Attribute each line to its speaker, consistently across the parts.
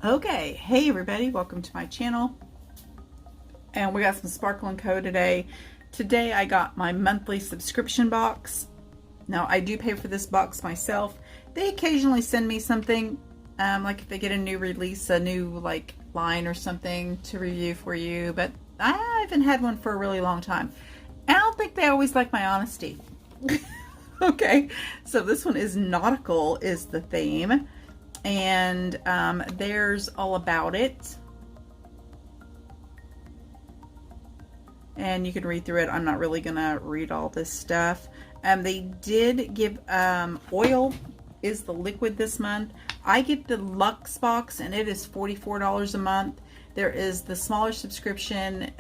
Speaker 1: Okay, hey everybody, welcome to my channel. And we got some Sparkle & Co. today. Today I got my monthly subscription box. Now I do pay for this box myself. They occasionally send me something, like if they get a new release, a new like line or something to review for you, but I haven't had one for a really long time. And I don't think they always like my honesty. Okay, so this one is nautical is the theme. And there's all about it, and you can read through it. I'm not really gonna read all this stuff. They did give oil is the liquid this month. I get the Luxe box and it is $44 a month. There is the smaller subscription,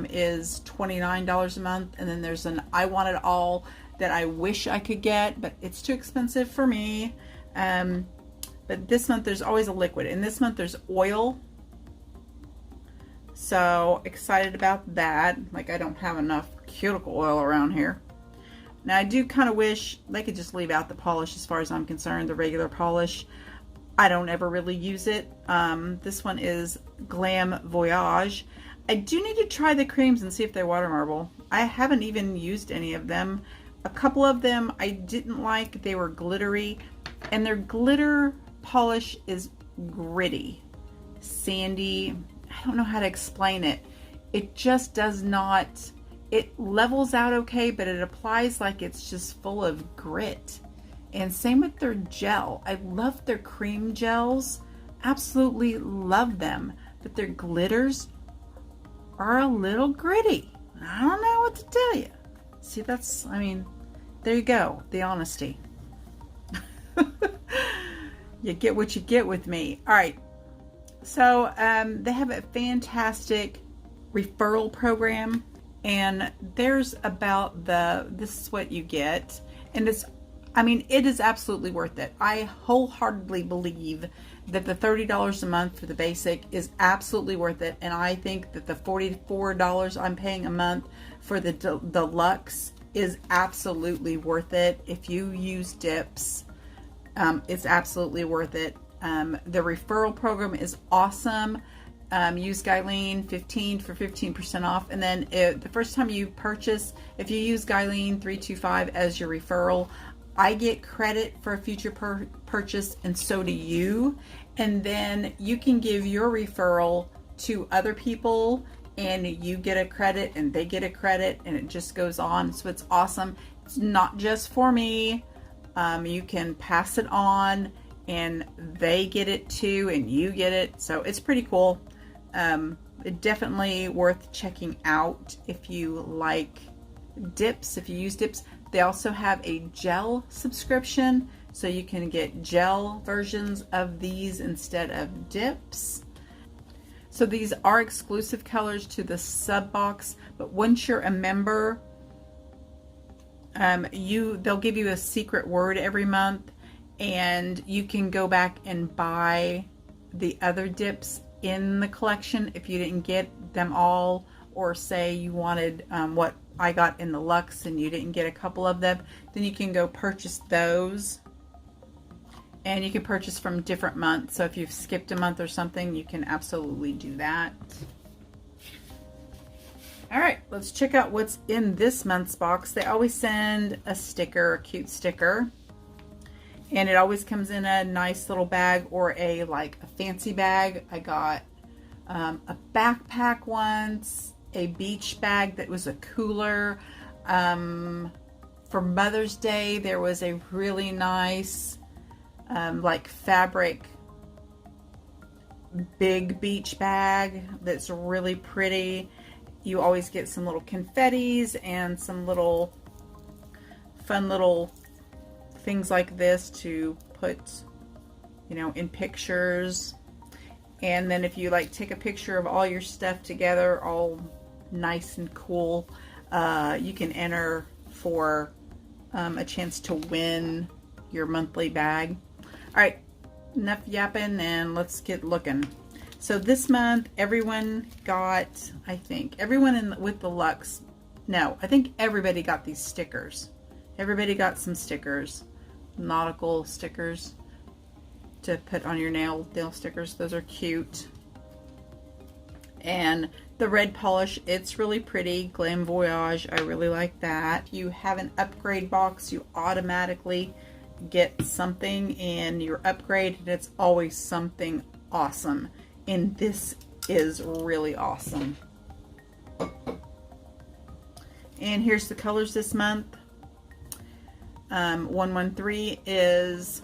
Speaker 1: is $29 a month, and then there's an I Want It All that I wish I could get, but it's too expensive for me. But this month there's always a liquid, and this month there's oil. So excited about that. Like, I don't have enough cuticle oil around here. Now I do kind of wish they could just leave out the polish as far as I'm concerned, the regular polish. I don't ever really use it. This one is Glam Voyage. I do need to try the creams and see if they water marble. I haven't even used any of them. A couple of them I didn't like. They were glittery, and their glitter polish is gritty, sandy. I don't know how to explain it. It just does not, it levels out okay, but it applies like it's just full of grit. And same with their gel. I love their cream gels, absolutely love them, but their glitters are a little gritty. I don't know what to tell you. See, that's, I mean, there you go, the honesty. You get what you get with me. All right. So they have a fantastic referral program, and there's about this is what you get. And it's, I mean, it is absolutely worth it. I wholeheartely believe that the $30 a month for the basic is absolutely worth it. And I think that the $44 I'm paying a month for the deluxe is absolutely worth it. If you use dips, it's absolutely worth it. The referral program is awesome. Use Guyleen 15 for 15% off. And then the first time you purchase, if you use Guyleen 325 as your referral, I get credit for a future purchase, and so do you. And then you can give your referral to other people, and you get a credit and they get a credit, and it just goes on. So it's awesome. It's not just for me. You can pass it on and they get it too, and you get it. So it's pretty cool. Definitely worth checking out if you like dips, if you use dips. They also have a gel subscription, so you can get gel versions of these instead of dips. So these are exclusive colors to the sub box, but once you're a member, they'll give you a secret word every month, and you can go back and buy the other dips in the collection if you didn't get them all, or say you wanted what I got in the Luxe and you didn't get a couple of them, then you can go purchase those, and you can purchase from different months. So if you've skipped a month or something, you can absolutely do that. All right, let's check out what's in this month's box. They always send a sticker, a cute sticker, and it always comes in a nice little bag or a fancy bag. I got a backpack once, a beach bag that was a cooler. For Mother's Day, there was a really nice fabric big beach bag that's really pretty. You always get some little confettis and some little fun little things like this to put, you know, in pictures. And then if you take a picture of all your stuff together, all nice and cool, you can enter for a chance to win your monthly bag. All right, enough yapping, and let's get looking. So this month, everyone got, I think, everyone with the Luxe, no, I think everybody got these stickers. Everybody got some stickers, nautical stickers. to put on your nail stickers. Those are cute. And the red polish, it's really pretty. Glam Voyage, I really like that. If you have an upgrade box, you automatically get something in your upgrade, and it's always something awesome. And this is really awesome. And here's the colors this month. 113 is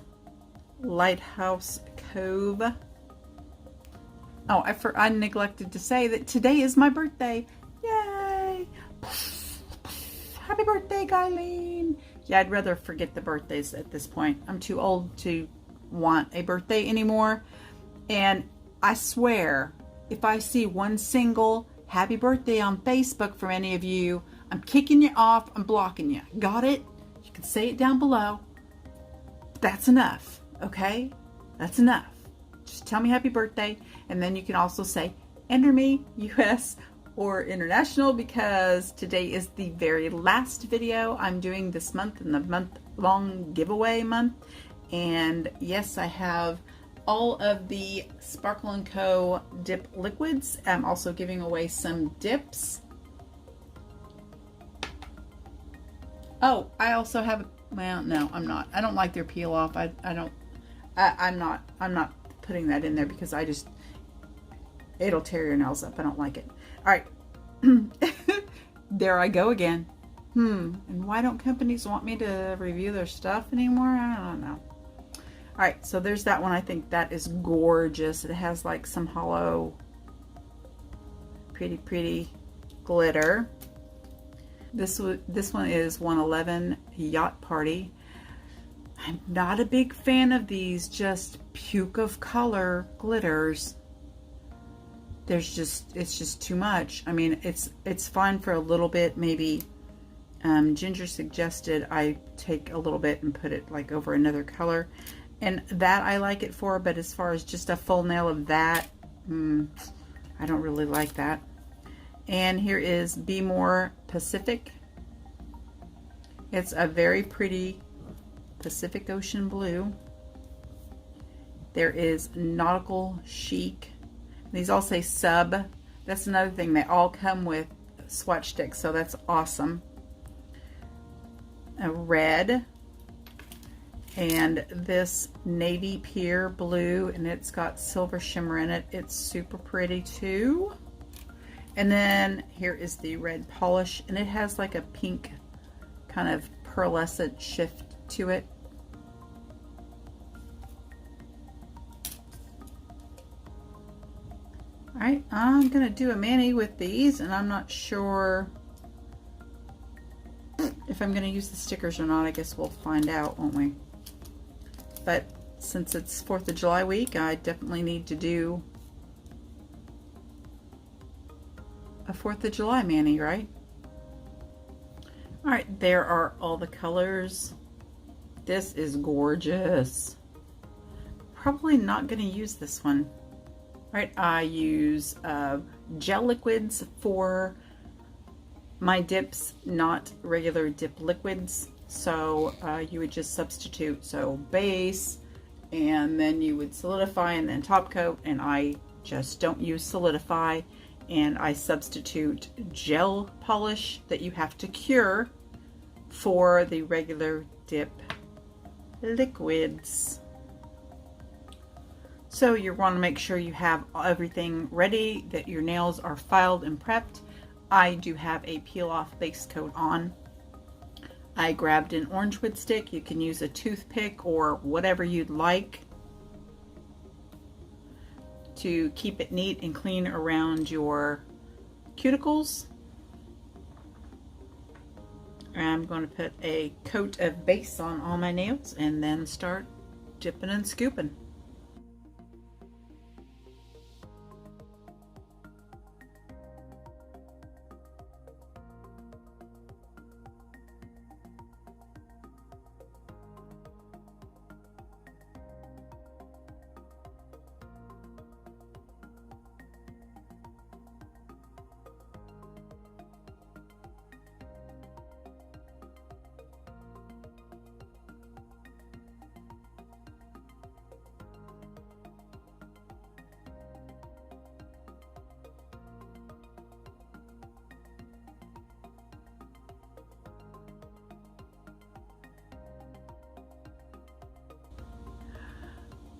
Speaker 1: Lighthouse Cove. Oh, I neglected to say that today is my birthday. Yay! Happy birthday, Guyleen. Yeah, I'd rather forget the birthdays at this point. I'm too old to want a birthday anymore. And I swear, if I see one single happy birthday on Facebook from any of you, I'm kicking you off, I'm blocking you. Got it? You can say it down below. That's enough, okay? That's enough. Just tell me happy birthday, and then you can also say enter me, US or international, because today is the very last video I'm doing this month, in the month-long giveaway month. And yes, I have all of the Sparkle & Co. dip liquids. I'm also giving away some dips. Oh, I also have, well, no, I'm not. I don't like their peel off. I'm not putting that in there because it'll tear your nails up. I don't like it. All right. There I go again. And why don't companies want me to review their stuff anymore? I don't know. All right, so there's that one. I think that is gorgeous. It has like some hollow, pretty glitter. This one is 111 Yacht Party. I'm not a big fan of these just puke of color glitters. It's just too much. I mean, it's fine for a little bit, maybe. Ginger suggested I take a little bit and put it like over another color, and that I like it for. But as far as just a full nail of that, I don't really like that. And here is Be More Pacific. It's a very pretty Pacific Ocean blue. There is Nautical Chic. These all say sub. That's another thing. They all come with swatch sticks, so that's awesome. A red. And this Navy Pier blue, and it's got silver shimmer in it. It's super pretty too. And then here is the red polish, and it has like a pink kind of pearlescent shift to it. All right, I'm gonna do a mani with these, and I'm not sure if I'm gonna use the stickers or not. I guess we'll find out, won't we? But since it's 4th of July week, I definitely need to do a 4th of July mani, right? All right, there are all the colors. This is gorgeous. Probably not going to use this one. All right, I use gel liquids for my dips, not regular dip liquids. So you would just substitute, so base, and then you would solidify and then top coat, and I just don't use solidify, and I substitute gel polish that you have to cure for the regular dip liquids. So you want to make sure you have everything ready, that your nails are filed and prepped. I do have a peel off base coat on. I grabbed an orange wood stick. You can use a toothpick or whatever you'd like to keep it neat and clean around your cuticles. I'm going to put a coat of base on all my nails and then start dipping and scooping.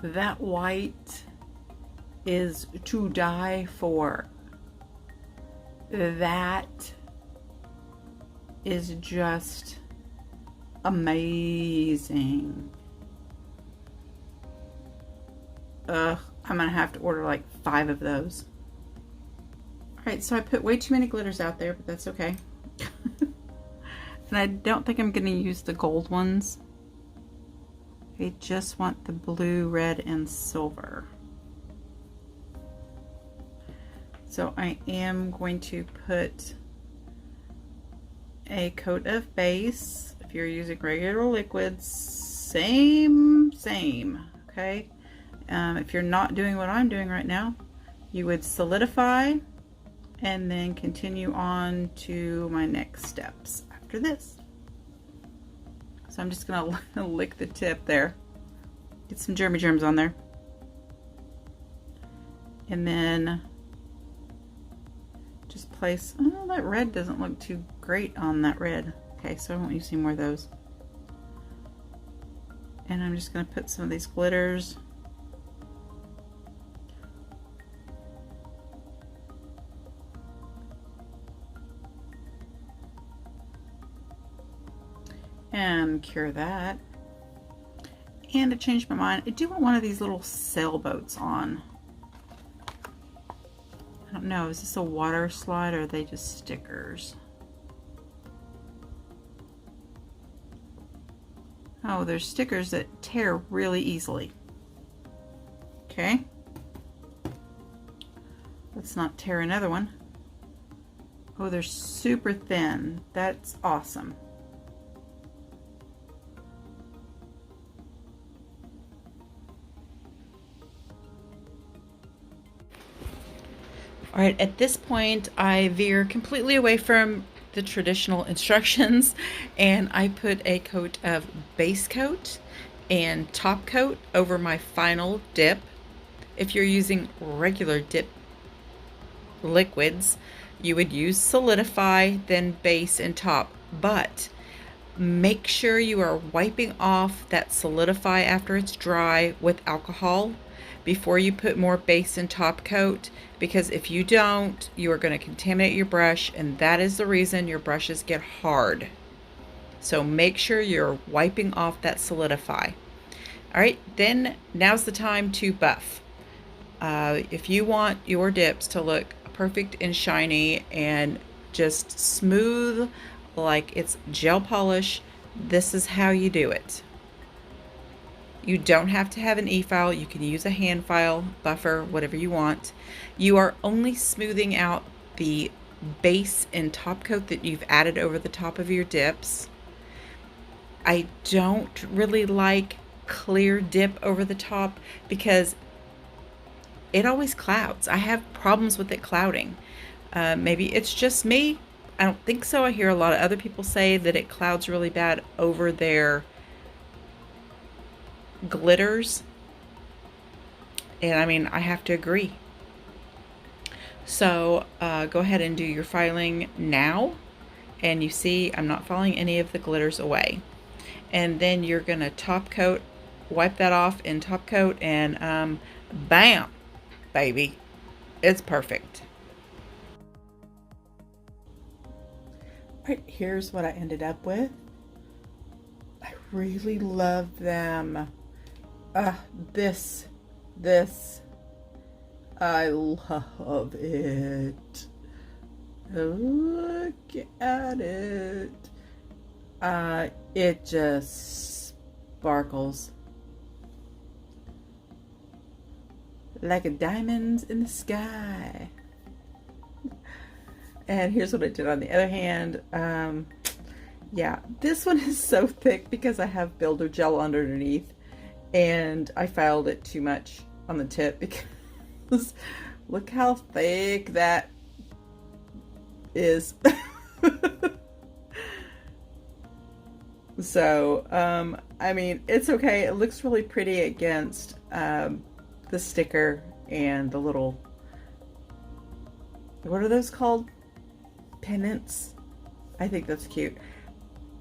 Speaker 1: That white is to die for. That is just amazing. Ugh, I'm gonna have to order like 5 of those. Alright, so I put way too many glitters out there, but that's okay. And I don't think I'm gonna use the gold ones. I just want the blue, red, and silver. So I am going to put a coat of base. If you're using regular liquids, same, okay? If you're not doing what I'm doing right now, you would solidify and then continue on to my next steps after this. So I'm just gonna lick the tip there, get some germy germs on there, and then just place, oh, that red doesn't look too great on that red. Okay, so I won't use any more of those. And I'm just gonna put some of these glitters. And cure that. And to change my mind, I do want one of these little sailboats on. I don't know, is this a water slide or are they just stickers? Oh, there's stickers that tear really easily. Okay. Let's not tear another one. Oh, they're super thin. That's awesome. All right, at this point, I veer completely away from the traditional instructions and I put a coat of base coat and top coat over my final dip. If you're using regular dip liquids, you would use solidify, then base and top, but make sure you are wiping off that solidify after it's dry with alcohol before you put more base and top coat, because if you don't, you are going to contaminate your brush, and that is the reason your brushes get hard. So make sure you're wiping off that solidify. All right, then now's the time to buff. If you want your dips to look perfect and shiny and just smooth like it's gel polish, this is how you do it. You don't have to have an e-file. You can use a hand file, buffer, whatever you want. You are only smoothing out the base and top coat that you've added over the top of your dips. I don't really like clear dip over the top because it always clouds. I have problems with it clouding. Maybe it's just me. I don't think so. I hear a lot of other people say that it clouds really bad over their glitters, and I mean, I have to agree. So go ahead and do your filing now, and you see I'm not filing any of the glitters away. And then you're gonna top coat, wipe that off in top coat, and bam, baby, it's perfect. All right, here's what I ended up with. I really love them. This, I love it. Look at it. It just sparkles like a diamond in the sky. And here's what I did on the other hand. Yeah, this one is so thick because I have builder gel underneath, and I filed it too much on the tip because look how thick that is. So, I mean, it's okay. It looks really pretty against the sticker and the little, what are those called? Pennants? I think that's cute.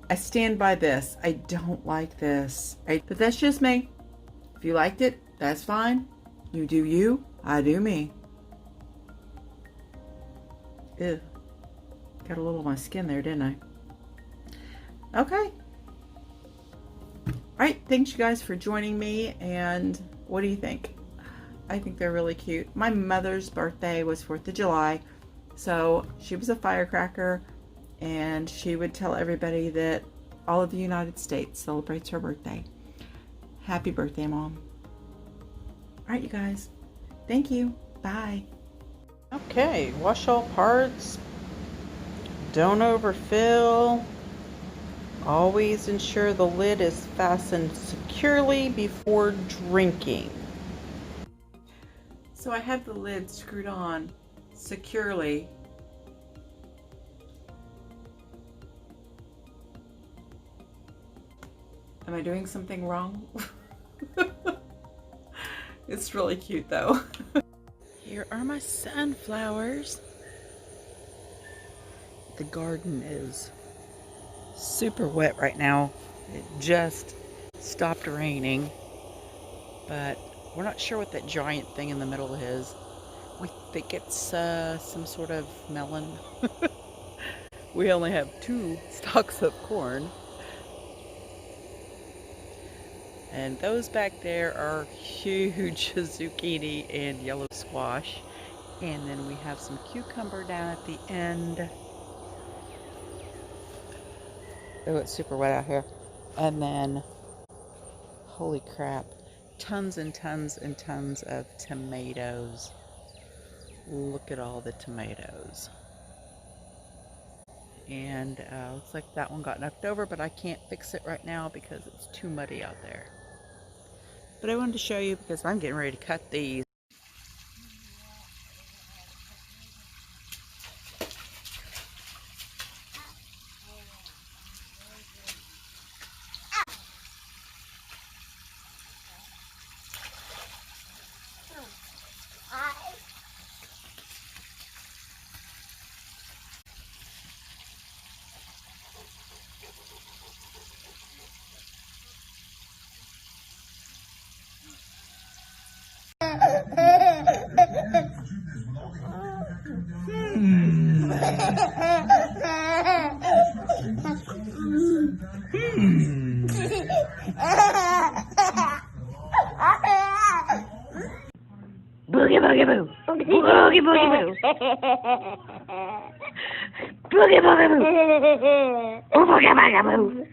Speaker 1: I stand by this. I don't like this. But that's just me. If you liked it, That's fine. You do you, I do me. Ew. Got a little of my skin there, didn't I? Okay. Alright, thanks you guys for joining me, and what do you think? I think they're really cute. My mother's birthday was 4th of July, so she was a firecracker, and she would tell everybody that all of the United States celebrates her birthday. Happy birthday, Mom. Alright, you guys. Thank you. Bye. Okay, wash all parts. Don't overfill. Always ensure the lid is fastened securely before drinking. So I have the lid screwed on securely. Am I doing something wrong? It's really cute though. Here are my sunflowers. The garden is super wet right now. It just stopped raining, but we're not sure what that giant thing in the middle is. We think it's some sort of melon. We only have 2 stalks of corn. And those back there are huge zucchini and yellow squash. And then we have some cucumber down at the end. Oh, it's super wet out here. And then, holy crap, tons and tons and tons of tomatoes. Look at all the tomatoes. And looks like that one got knocked over, but I can't fix it right now because it's too muddy out there. But I wanted to show you because I'm getting ready to cut these. Boogie boogie boo. Boogie boogie boo. Boogie boogie boo. Boogie boogie boo.